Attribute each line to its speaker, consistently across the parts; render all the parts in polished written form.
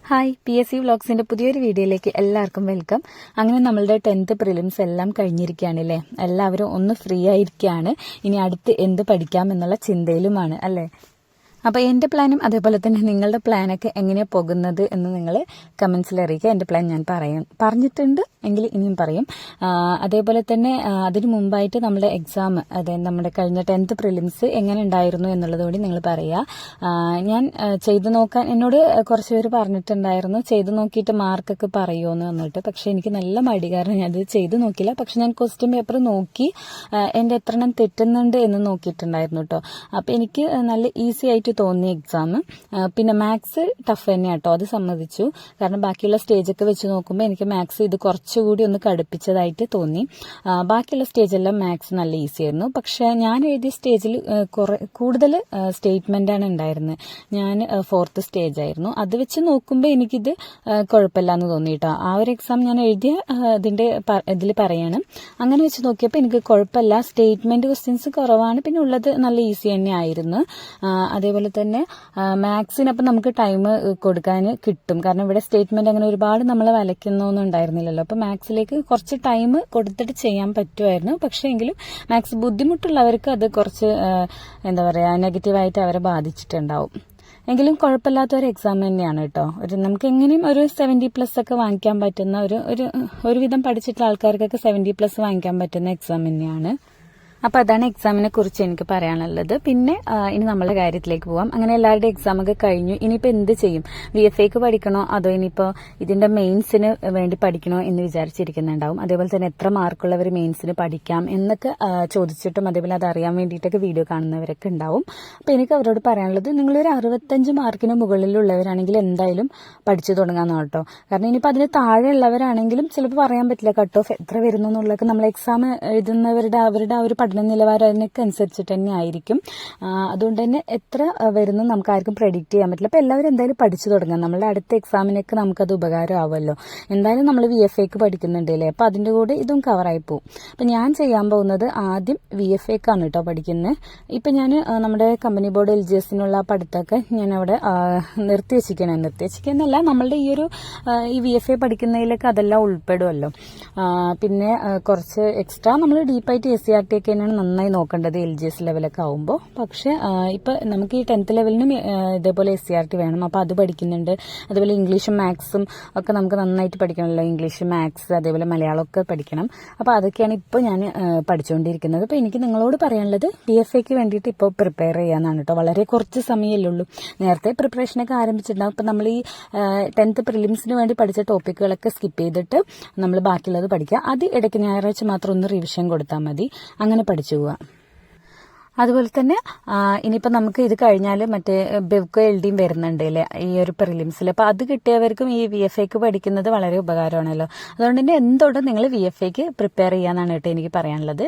Speaker 1: Hi PSC വ്ളോഗ്സിന്റെ പുതിയൊരു വീഡിയോയിലേക്ക് എല്ലാവർക്കും വെൽക്കം. അങ്ങനെ നമ്മളുടെ 10th പ്രിലിംസ് എല്ലാം കഴിഞ്ഞിരിക്കുകയാണ് അല്ലേ. എല്ലാവരും ഒന്ന് ഫ്രീ ആയിരിക്കുകയാണ്. ഇനി അടുത്ത് എന്ത് പഠിക്കാം എന്നുള്ള ചിന്തയിലുമാണ് അല്ലേ. അപ്പോൾ എൻ്റെ പ്ലാനും അതേപോലെ തന്നെ നിങ്ങളുടെ പ്ലാനൊക്കെ എങ്ങനെയാണ് പോകുന്നത് എന്ന് നിങ്ങൾ കമൻസിൽ അറിയിക്കുക. എൻ്റെ പ്ലാൻ ഞാൻ പറഞ്ഞിട്ടുണ്ട് എങ്കിൽ ഇനിയും പറയും. അതേപോലെ തന്നെ അതിന് മുമ്പായിട്ട് നമ്മുടെ എക്സാം, അതായത് നമ്മുടെ കഴിഞ്ഞ 10th പ്രിലിംസ് എങ്ങനെ ഉണ്ടായിരുന്നു എന്നുള്ളത് കൂടി നിങ്ങൾ പറയുക. ഞാൻ ചെയ്തു നോക്കാൻ എന്നോട് കുറച്ച് പേര് പറഞ്ഞിട്ടുണ്ടായിരുന്നു ചെയ്തു നോക്കിയിട്ട് മാർക്കൊക്കെ പറയുമോയെന്ന് വന്നിട്ട്. പക്ഷേ എനിക്ക് നല്ല മടി, കാരണം ഞാനത് ചെയ്തു നോക്കില്ല. പക്ഷെ ഞാൻ ക്വസ്റ്റ്യൻ പേപ്പർ നോക്കി എൻ്റെ എത്ര എണ്ണം തെറ്റുന്നുണ്ട് എന്ന് നോക്കിയിട്ടുണ്ടായിരുന്നു കേട്ടോ. അപ്പോൾ എനിക്ക് നല്ല ഈസി ആയിട്ട് തോന്നിയ എക്സാം. പിന്നെ മാത്സ് ടഫ് തന്നെയാണ് കേട്ടോ, അത് സമ്മതിച്ചു. കാരണം ബാക്കിയുള്ള സ്റ്റേജൊക്കെ വെച്ച് നോക്കുമ്പോൾ എനിക്ക് മാത്സ് ഇത് കുറച്ചുകൂടി ഒന്ന് കടുപ്പിച്ചതായിട്ട് തോന്നി. ബാക്കിയുള്ള സ്റ്റേജെല്ലാം മാത്സ് നല്ല ഈസി ആയിരുന്നു. പക്ഷെ ഞാൻ എഴുതിയ സ്റ്റേജിൽ കൂടുതൽ സ്റ്റേറ്റ്മെൻ്റാണ് ഉണ്ടായിരുന്നത്. ഞാൻ 4th സ്റ്റേജ് ആയിരുന്നു. അത് വെച്ച് നോക്കുമ്പോൾ എനിക്കിത് കുഴപ്പമില്ല എന്ന് തോന്നി കേട്ടോ. ആ ഒരു എക്സാം ഞാൻ എഴുതിയ ഇതിൽ പറയണം. അങ്ങനെ വെച്ച് നോക്കിയപ്പോൾ എനിക്ക് കുഴപ്പമില്ല. സ്റ്റേറ്റ്മെൻറ്റ് ക്വസ്റ്റ്യൻസ് കുറവാണ്, പിന്നെ ഉള്ളത് നല്ല ഈസി തന്നെ ആയിരുന്നു. അതേപോലെ തന്നെ മാത്സിനപ്പം നമുക്ക് ടൈം കൊടുക്കാൻ കിട്ടും. കാരണം ഇവിടെ സ്റ്റേറ്റ്മെന്റ് അങ്ങനെ ഒരുപാട് നമ്മളെ വലയ്ക്കുന്നൊന്നും ഉണ്ടായിരുന്നില്ലല്ലോ. അപ്പോൾ മാത്സിലേക്ക് കുറച്ച് ടൈം കൊടുത്തിട്ട് ചെയ്യാൻ പറ്റുമായിരുന്നു. പക്ഷേ എങ്കിലും മാത്സ് ബുദ്ധിമുട്ടുള്ളവർക്ക് അത് കുറച്ച് എന്താ പറയുക, നെഗറ്റീവായിട്ട് അവരെ ബാധിച്ചിട്ടുണ്ടാവും. എങ്കിലും കുഴപ്പമില്ലാത്ത ഒരു എക്സാം തന്നെയാണ് കേട്ടോ. നമുക്ക് എങ്ങനെയും ഒരു 70+ ഒക്കെ വാങ്ങിക്കാൻ പറ്റുന്ന ഒരുവിധം പഠിച്ചിട്ടുള്ള ആൾക്കാർക്കൊക്കെ 70+ വാങ്ങിക്കാൻ പറ്റുന്ന എക്സാം തന്നെയാണ്. അപ്പോൾ അതാണ് എക്സാമിനെ കുറിച്ച് എനിക്ക് പറയാനുള്ളത്. പിന്നെ ഇനി നമ്മളെ കാര്യത്തിലേക്ക് പോവാം. അങ്ങനെ എല്ലാവരുടെയും എക്സാം ഒക്കെ കഴിഞ്ഞു. ഇനിയിപ്പോൾ എന്ത് ചെയ്യും? VFAക്ക് പഠിക്കണോ അതോ ഇനിയിപ്പോൾ ഇതിന്റെ മെയിൻസിന് വേണ്ടി പഠിക്കണോ എന്ന് വിചാരിച്ചിരിക്കുന്നുണ്ടാവും. അതേപോലെ തന്നെ എത്ര മാർക്കുള്ളവർ മെയിൻസിന് പഠിക്കാം എന്നൊക്കെ ചോദിച്ചിട്ടും അതേപോലെ അത് അറിയാൻ വേണ്ടിയിട്ടൊക്കെ വീഡിയോ കാണുന്നവരൊക്കെ ഉണ്ടാവും. അപ്പോൾ എനിക്ക് അവരോട് പറയാനുള്ളത്, നിങ്ങളൊരു 65 മാർക്കിന് മുകളിലുള്ളവരാണെങ്കിൽ എന്തായാലും പഠിച്ചു തുടങ്ങാമെന്ന് കേട്ടോ. കാരണം ഇനിയിപ്പോൾ അതിന് താഴെ ഉള്ളവരാണെങ്കിലും ചിലപ്പോൾ പറയാൻ പറ്റില്ല കട്ട് ഓഫ് എത്ര വരുന്നു എന്നുള്ളതൊക്കെ. നമ്മൾ എക്സാം എഴുതുന്നവരുടെ അവരുടെ ഒരു പഠന നിലവാരം അതിനൊക്കെ അനുസരിച്ചിട്ട് തന്നെ ആയിരിക്കും. അതുകൊണ്ട് തന്നെ എത്ര വരുന്നു നമുക്ക് ആർക്കും പ്രെഡിക്റ്റ് ചെയ്യാൻ പറ്റില്ല. അപ്പോൾ എല്ലാവരും എന്തായാലും പഠിച്ചു തുടങ്ങാം. നമ്മളുടെ അടുത്ത എക്സാമിനൊക്കെ നമുക്കത് ഉപകാരമാവുമല്ലോ. എന്തായാലും നമ്മൾ VFAക്ക് പഠിക്കുന്നുണ്ട് അല്ലേ. അപ്പോൾ അതിൻ്റെ കൂടെ ഇതും കവറായി പോകും. അപ്പം ഞാൻ ചെയ്യാൻ പോകുന്നത് ആദ്യം VFAക്കാണ് കേട്ടോ പഠിക്കുന്നത്. ഇപ്പം ഞാൻ നമ്മുടെ കമ്പനി ബോർഡ് LGSനുള്ള പഠിത്തമൊക്കെ ഞാൻ അവിടെ നിർത്തി വെച്ചിരിക്കുന്നല്ല, നമ്മളുടെ ഈ VFA പഠിക്കുന്നതിലൊക്കെ അതെല്ലാം ഉൾപ്പെടുമല്ലോ. പിന്നെ കുറച്ച് എക്സ്ട്രാ നമ്മൾ ഡീപ്പായിട്ട് SCRT ഒക്കെ നന്നായി നോക്കേണ്ടത് LGS ലെവലൊക്കെ ആവുമ്പോൾ. പക്ഷെ ഇപ്പം നമുക്ക് ഈ 10th ലെവലിനും ഇതേപോലെ SCRT വേണം. അപ്പോൾ അത് പഠിക്കുന്നുണ്ട്. അതേപോലെ ഇംഗ്ലീഷും മാത്സും ഒക്കെ നമുക്ക് നന്നായിട്ട് പഠിക്കണമല്ലോ. ഇംഗ്ലീഷ്, മാത്സ്, അതേപോലെ മലയാളമൊക്കെ പഠിക്കണം. അപ്പോൾ അതൊക്കെയാണ് ഇപ്പോൾ ഞാൻ പഠിച്ചുകൊണ്ടിരിക്കുന്നത്. അപ്പോൾ എനിക്ക് നിങ്ങളോട് പറയാനുള്ളത് VFAക്ക് വേണ്ടിയിട്ട് ഇപ്പോൾ പ്രിപ്പയർ ചെയ്യാനാണ് കേട്ടോ. വളരെ കുറച്ച് സമയമല്ലേ ഉള്ളൂ. നേരത്തെ പ്രിപ്പറേഷനൊക്കെ ആരംഭിച്ചിട്ടുണ്ടാകും. അപ്പോൾ നമ്മൾ ഈ 10th പ്രിലിംസിന് വേണ്ടി പഠിച്ച ടോപ്പിക്കുകളൊക്കെ സ്കിപ്പ് ചെയ്തിട്ട് നമ്മൾ ബാക്കിയുള്ളത് പഠിക്കുക. അത് ഇടയ്ക്ക് ഞായറാഴ്ച മാത്രം ഒന്ന് റിവിഷൻ കൊടുത്താൽ മതി. അങ്ങനെ പഠിച്ചു പോവുക. അതുപോലെ തന്നെ ഇനിയിപ്പോൾ നമുക്ക് ഇത് കഴിഞ്ഞാൽ മറ്റേ ബെവ്കോ LDയും വരുന്നുണ്ട് അല്ലേ ഈ ഒരു പ്രിലിംസിൽ. അപ്പോൾ അത് കിട്ടിയവർക്കും ഈ VFAക്ക് പഠിക്കുന്നത് വളരെ ഉപകാരമാണല്ലോ. അതുകൊണ്ട് തന്നെ എന്തുകൊണ്ടും നിങ്ങൾ VFAക്ക് പ്രിപ്പയർ ചെയ്യാന്നാണ് കേട്ടോ എനിക്ക് പറയാനുള്ളത്.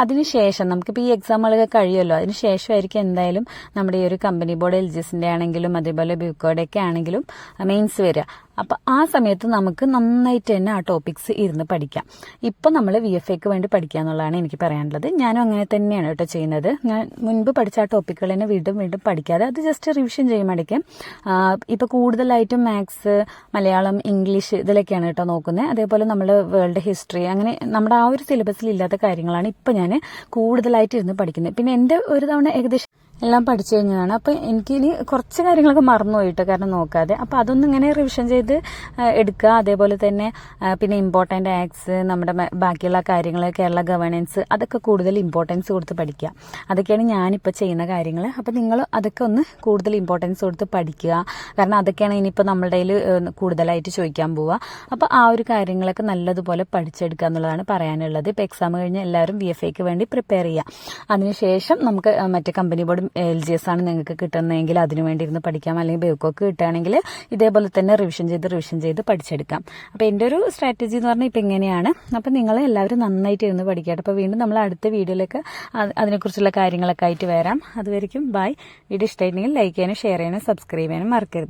Speaker 1: അതിനുശേഷം നമുക്കിപ്പോൾ ഈ എക്സാമുകളൊക്കെ കഴിയുമല്ലോ. അതിന് ശേഷമായിരിക്കും എന്തായാലും നമ്മുടെ ഈ ഒരു കമ്പനി ബോർഡ് LGSന്റെ ആണെങ്കിലും അതേപോലെ ബെവ്കോയുടെ ഒക്കെ ആണെങ്കിലും മെയിൻസ് വരിക. അപ്പം ആ സമയത്ത് നമുക്ക് നന്നായിട്ട് തന്നെ ആ ടോപ്പിക്സ് ഇരുന്ന് പഠിക്കാം. ഇപ്പം നമ്മൾ VFAക്ക് വേണ്ടി പഠിക്കുക എന്നുള്ളതാണ് എനിക്ക് പറയാനുള്ളത്. ഞാനും അങ്ങനെ തന്നെയാണ് കേട്ടോ ചെയ്യുന്നത്. ഞാൻ മുൻപ് പഠിച്ച ആ ടോപ്പിക്കുകൾ തന്നെ വീണ്ടും പഠിക്കാതെ അത് ജസ്റ്റ് റിവിഷൻ ചെയ്യുമ്പോഴേക്കും ഇപ്പം കൂടുതലായിട്ടും മാത്സ്, മലയാളം, ഇംഗ്ലീഷ് ഇതിലൊക്കെയാണ് കേട്ടോ നോക്കുന്നത്. അതേപോലെ നമ്മൾ വേൾഡ് ഹിസ്റ്ററി, അങ്ങനെ നമ്മുടെ ആ ഒരു സിലബസിൽ ഇല്ലാത്ത കാര്യങ്ങളാണ് ഇപ്പം ഞാൻ കൂടുതലായിട്ട് ഇരുന്ന് പഠിക്കുന്നത്. പിന്നെ എൻ്റെ ഒരു തവണ ഏകദേശം എല്ലാം പഠിച്ചു കഴിഞ്ഞതാണ്. അപ്പം എനിക്കിനി കുറച്ച് കാര്യങ്ങളൊക്കെ മറന്നുപോയിട്ട് കാരണം നോക്കാതെ. അപ്പം അതൊന്നും ഇങ്ങനെ റിവിഷൻ ചെയ്ത് എടുക്കുക. അതേപോലെ തന്നെ പിന്നെ ഇമ്പോർട്ടൻ്റ് ആക്ട്സ്, നമ്മുടെ ബാക്കിയുള്ള കാര്യങ്ങൾ, കേരള ഗവേണൻസ്, അതൊക്കെ കൂടുതൽ ഇമ്പോർട്ടൻസ് കൊടുത്ത് പഠിക്കുക. അതൊക്കെയാണ് ഞാനിപ്പോൾ ചെയ്യുന്ന കാര്യങ്ങൾ. അപ്പം നിങ്ങൾ അതൊക്കെ ഒന്ന് കൂടുതൽ ഇമ്പോർട്ടൻസ് കൊടുത്ത് പഠിക്കുക. കാരണം അതൊക്കെയാണ് ഇനിയിപ്പോൾ നമ്മുടെ കയ്യിൽ കൂടുതലായിട്ട് ചോദിക്കാൻ പോവുക. അപ്പോൾ ആ ഒരു കാര്യങ്ങളൊക്കെ നല്ലതുപോലെ പഠിച്ചെടുക്കുക എന്നുള്ളതാണ് പറയാനുള്ളത്. ഇപ്പോൾ എക്സാം കഴിഞ്ഞ് എല്ലാവരും VFAക്ക് വേണ്ടി പ്രിപ്പയർ ചെയ്യുക. അതിനുശേഷം നമുക്ക് മറ്റേ കമ്പനി ബോർഡ് LGS ആണ് നിങ്ങൾക്ക് കിട്ടുന്നതെങ്കിൽ അതിനു വേണ്ടി ഇരുന്ന് പഠിക്കാം. അല്ലെങ്കിൽ ബെവ്കോക്ക് കിട്ടുകയാണെങ്കിൽ ഇതേപോലെ തന്നെ റിവിഷൻ ചെയ്ത് പഠിച്ചെടുക്കാം. അപ്പോൾ എൻ്റെ ഒരു സ്ട്രാറ്റജി എന്ന് പറഞ്ഞാൽ ഇപ്പം ഇങ്ങനെയാണ്. അപ്പം നിങ്ങൾ എല്ലാവരും നന്നായിട്ട് ഇരുന്ന് പഠിക്കട്ടെ. അപ്പോൾ വീണ്ടും നമ്മൾ അടുത്ത വീഡിയോയിലേക്ക് അതിനെക്കുറിച്ചുള്ള കാര്യങ്ങളൊക്കെ ആയിട്ട് വരാം. അതുവരെയ്ക്കും ബൈ. വീഡിയോ ഇഷ്ടമായിട്ടുണ്ടെങ്കിൽ ലൈക്ക് ചെയ്യാനും ഷെയർ ചെയ്യാനും സബ്സ്ക്രൈബ് ചെയ്യാനും മറക്കരുത്.